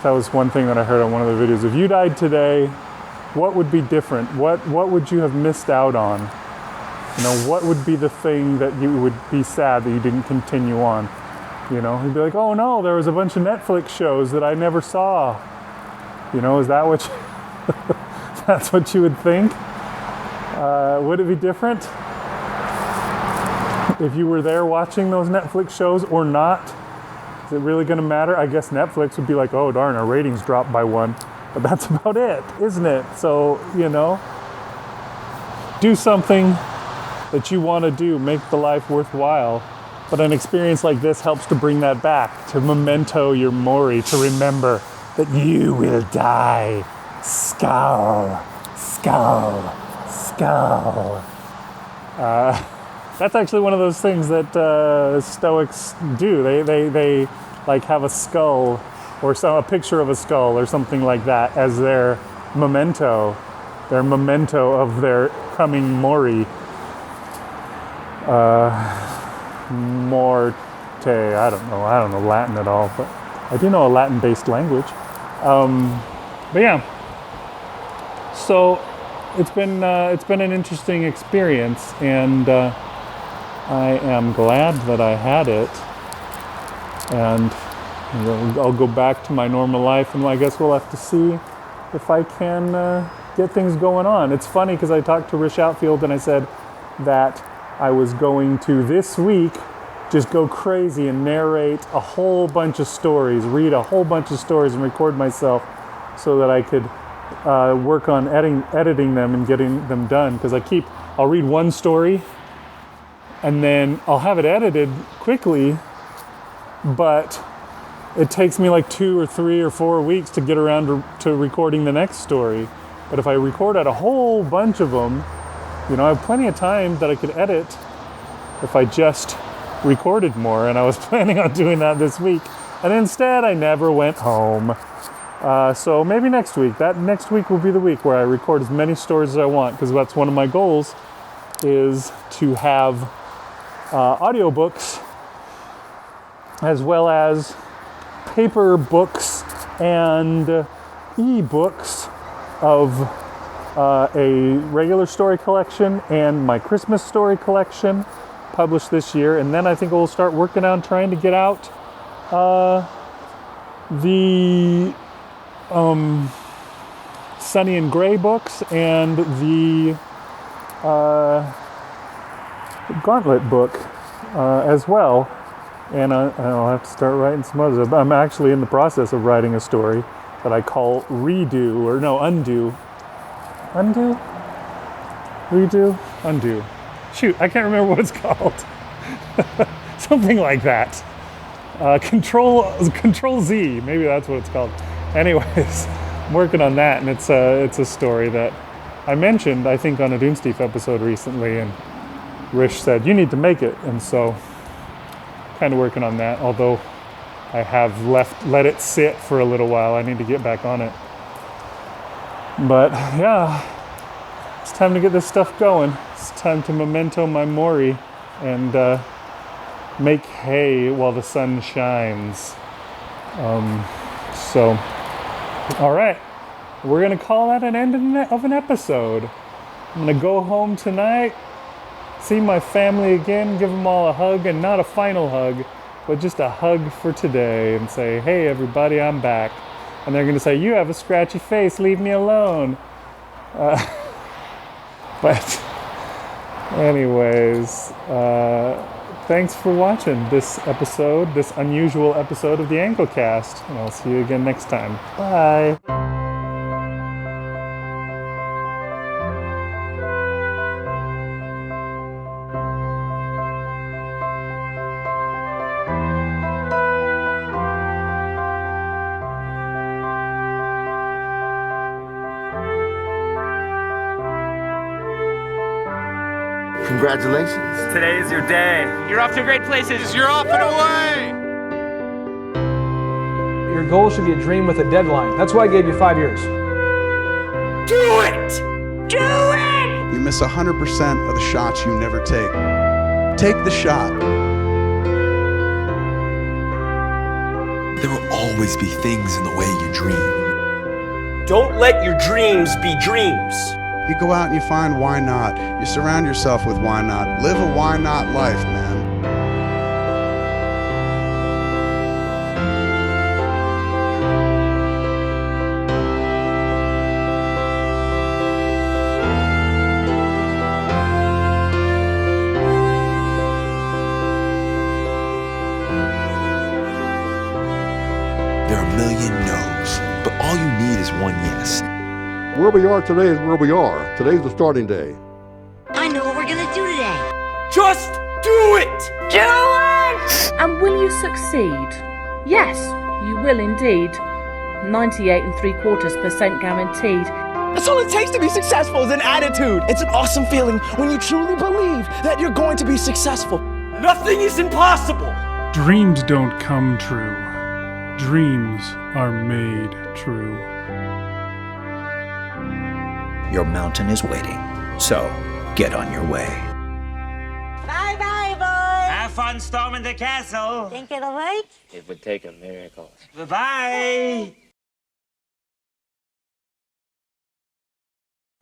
that was one thing that I heard on one of the videos. If you died today, what would be different? What would you have missed out on? You know, what would be the thing that you would be sad that you didn't continue on? You know, you'd be like, oh no, there was a bunch of Netflix shows that I never saw. You know, is that what that's what you would think? Would it be different if you were there watching those Netflix shows or not? Is it really going to matter? I guess Netflix would be like, oh darn, our ratings dropped by 1. But that's about it, isn't it? So, you know, do something that you want to do. Make the life worthwhile. But an experience like this helps to bring that back, to memento your mori, to remember that you will die. Skull, skull, skull. That's actually one of those things that Stoics do. They like have a skull, or a picture of a skull or something like that as their memento of their coming mori. Morte, I don't know Latin at all, but I do know a Latin-based language. But yeah, so it's been an interesting experience, and I am glad that I had it, and I'll go back to my normal life, and I guess we'll have to see if I can get things going on. It's funny because I talked to Rish Outfield and I said that I was going to this week just go crazy and narrate a whole bunch of stories, read a whole bunch of stories and record myself so that I could work on editing them and getting them done. Because I'll read one story and then I'll have it edited quickly, but it takes me like 2 or 3 or 4 weeks to get around to recording the next story. But if I record out a whole bunch of them, you know, I have plenty of time that I could edit if I just recorded more, and I was planning on doing that this week. And instead, I never went home. So maybe next week. That next week will be the week where I record as many stories as I want, because that's one of my goals, is to have audiobooks as well as paper books and e-books of a regular story collection and my Christmas story collection published this year. And then I think we'll start working on trying to get out the Sunny and Gray books and the Gauntlet book as well. And I'll have to start writing some others. I'm actually in the process of writing a story that I call Undo. Redo? Undo. Shoot, I can't remember what it's called. Something like that. Control Z, maybe that's what it's called. Anyways, I'm working on that, and it's a story that I mentioned, I think, on a Doomstief episode recently, and Rish said, you need to make it, and so kind of working on that, although I have let it sit for a little while. I need to get back on it. But yeah, it's time to get this stuff going. It's time to memento my mori and make hay while the sun shines. So, all right, we're gonna call that an end of an episode. I'm gonna go home tonight, see my family again, give them all a hug, and not a final hug, but just a hug for today, and say, hey everybody, I'm back. And they're gonna say, you have a scratchy face, leave me alone. But anyways, thanks for watching this episode, this unusual episode of the Anklecast, and I'll see you again next time. Bye. Congratulations. Today is your day. You're off to great places. You're off and away. Your goal should be a dream with a deadline. That's why I gave you 5 years. Do it! Do it! You miss 100% of the shots you never take. Take the shot. There will always be things in the way you dream. Don't let your dreams be dreams. You go out and you find why not. You surround yourself with why not. Live a why not life, man. There are a million no's, but all you need is one yes. Where we are today is where we are. Today's the starting day. I know what we're gonna do today. Just do it! Do it! And will you succeed? Yes, you will indeed. 98.75% guaranteed. That's all it takes to be successful is an attitude. It's an awesome feeling when you truly believe that you're going to be successful. Nothing is impossible. Dreams don't come true. Dreams are made true. Your mountain is waiting, so get on your way. Bye-bye, boys. Have fun storming the castle. Think it'll work? It would take a miracle. Bye-bye.